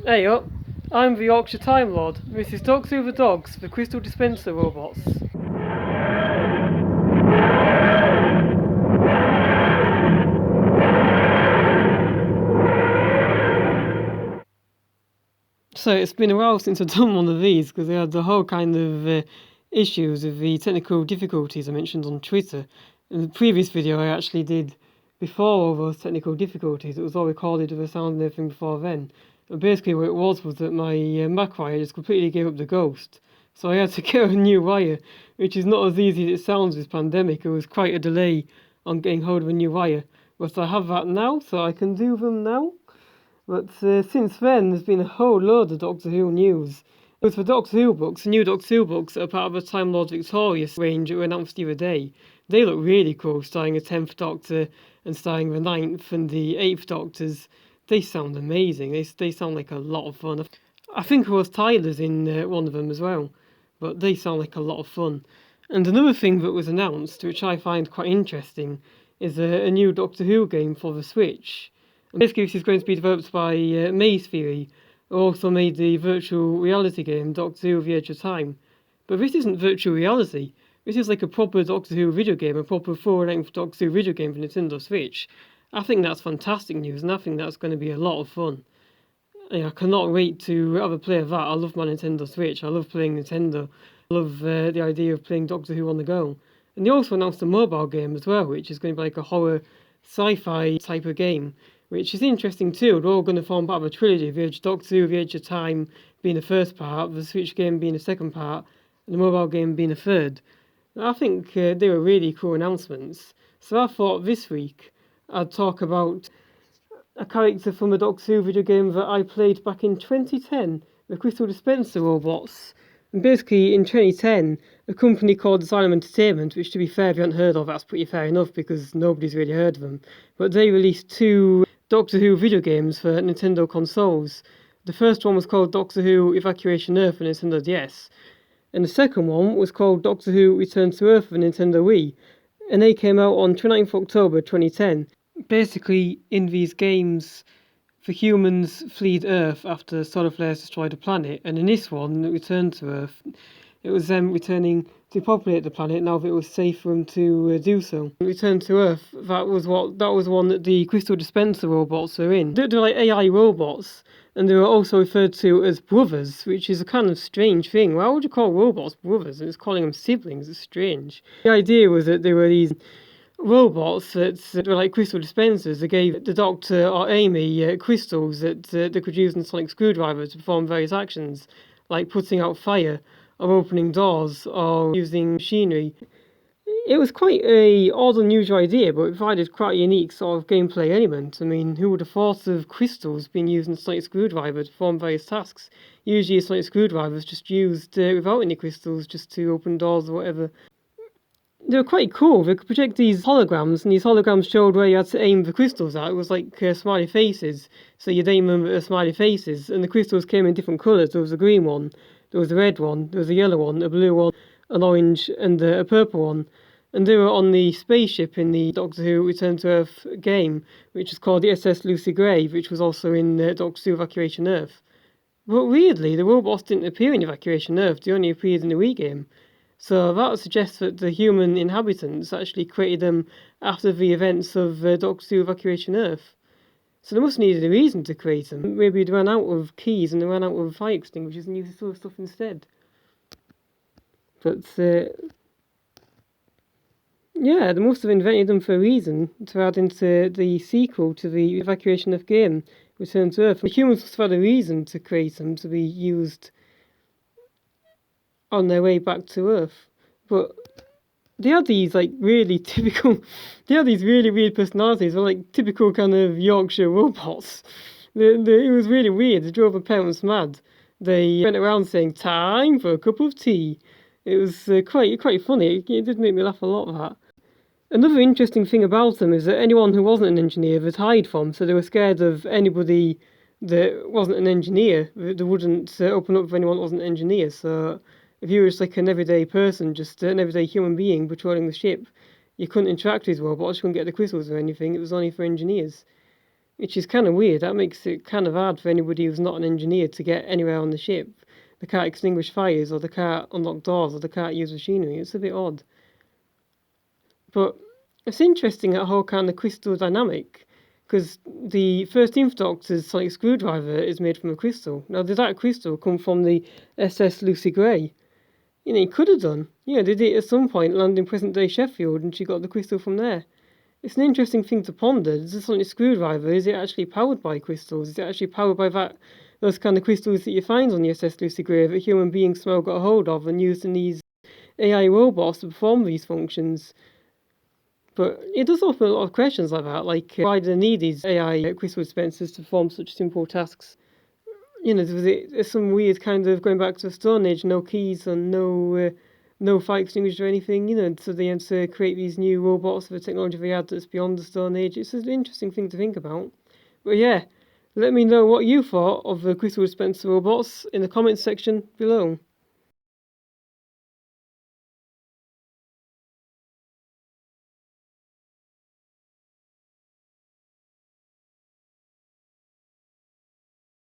Hey up, I'm the Yorkshire Time Lord. This is Doctor Who the Dogs, the Crystal Dispenser Robots. So it's been a while since I've done one of these because they had the whole kind of issues with the technical difficulties I mentioned on Twitter. In the previous video I actually did before all those technical difficulties. It was all recorded with the sound and everything before then. And basically what it was that my Mac wire just completely gave up the ghost. So I had to get a new wire, which is not as easy as it sounds with pandemic. It was quite a delay on getting hold of a new wire. But I have that now, so I can do them now. But since then, there's been a whole load of Doctor Who news. With the Doctor Who books, the new Doctor Who books that are part of the Time Lord Victorious range that were announced the other day. They look really cool, starring the 10th Doctor and starring the 9th and the 8th Doctors. They sound amazing. They sound like a lot of fun. I think it was Tyler's in one of them as well, but they sound like a lot of fun. And another thing that was announced, which I find quite interesting, is a new Doctor Who game for the Switch. And basically, this is going to be developed by Maze Theory, who also made the virtual reality game Doctor Who The Edge of Time. But this isn't virtual reality. This is like a proper Doctor Who video game, a proper full-length Doctor Who video game for Nintendo Switch. I think that's fantastic news, and I think that's going to be a lot of fun. I cannot wait to have a play of that. I love my Nintendo Switch. I love playing Nintendo. I love the idea of playing Doctor Who on the go. And they also announced a mobile game as well, which is going to be like a horror sci-fi type of game, which is interesting too. They're all going to form part of a trilogy, the Doctor Who The Edge of Time being the first part, the Switch game being the second part, and the mobile game being the third. I think they were really cool announcements. So I thought this week I'd talk about a character from a Doctor Who video game that I played back in 2010, the Crystal Dispenser Robots. And basically in 2010, a company called Asylum Entertainment, which to be fair, if you haven't heard of, that's pretty fair enough because nobody's really heard of them, but they released two Doctor Who video games for Nintendo consoles. The first one was called Doctor Who Evacuation Earth for Nintendo DS, and the second one was called Doctor Who Return to Earth for Nintendo Wii, and they came out on 29th October 2010. Basically, in these games, the humans fled Earth after solar flares destroyed the planet, and in this one, Return to Earth, it was them returning to populate the planet now that it was safe for them to do so. Return to Earth, that was one that the Crystal Dispenser Robots were in. They're like AI robots, and they were also referred to as brothers, which is a kind of strange thing. Why would you call robots brothers? And it's calling them siblings. It's strange. The idea was that they were these robots that were like crystal dispensers. They gave the Doctor or Amy crystals that they could use in a sonic screwdriver to perform various actions, like putting out fire, or opening doors, or using machinery. It was quite a odd, unusual idea, but it provided quite a unique sort of gameplay element. I mean, who would have thought of crystals being used in a sonic screwdriver to perform various tasks? Usually a sonic screwdriver is just used without any crystals, just to open doors or whatever. They were quite cool. They could project these holograms, and these holograms showed where you had to aim the crystals at. It was like smiley faces, so you'd aim them at smiley faces, and the crystals came in different colours. There was a green one, there was a red one, there was a yellow one, a blue one, an orange, and a purple one. And they were on the spaceship in the Doctor Who Return to Earth game, which is called the SS Lucy Gray, which was also in Doctor Who Evacuation Earth. But weirdly, the robots didn't appear in Evacuation Earth, they only appeared in the Wii game. So that suggests that the human inhabitants actually created them after the events of Doctor Who Evacuation Earth. So they must have needed a reason to create them. Maybe they ran out of keys and they ran out of fire extinguishers and used this sort of stuff instead. But yeah, they must have invented them for a reason, to add into the sequel to the Evacuation Earth game, Return to Earth. The humans must have had a reason to create them to be used on their way back to Earth. But they had these like really typical, they had these really weird personalities. They're like typical kind of Yorkshire robots. It was really weird. They drove my parents mad. They went around saying, "Time for a cup of tea." It was quite funny. It did make me laugh a lot, that. Another interesting thing about them is that anyone who wasn't an engineer they'd hide from, so they were scared of anybody that wasn't an engineer. They wouldn't open up for anyone that wasn't an engineer. So if you were just like an everyday person, just an everyday human being patrolling the ship, you couldn't interact with robots, you couldn't get the crystals or anything. It was only for engineers. which is kind of weird. That makes it kind of hard for anybody who's not an engineer to get anywhere on the ship. They can't extinguish fires, or they can't unlock doors, or they can't use machinery. It's a bit odd. But it's interesting that whole kind of crystal dynamic, because the 13th Doctor's sonic screwdriver is made from a crystal. Now, did that crystal come from the SS Lucy Gray? He could have done. Did it at some point land in present-day Sheffield, and she got the crystal from there? It's an interesting thing to ponder. Is the sonic screwdriver, is it actually powered by crystals? Is it actually powered by those kind of crystals that you find on the SS Lucy Gray that human beings somehow got a hold of and used in these AI robots to perform these functions? But it does open a lot of questions like that, like why do they need these AI crystal dispensers to perform such simple tasks? There's some weird kind of going back to the Stone Age, no keys and no fire extinguisher or anything, so they had to create these new robots with the technology they had that's beyond the Stone Age. It's an interesting thing to think about. But yeah, let me know what you thought of the crystal dispenser robots in the comments section below.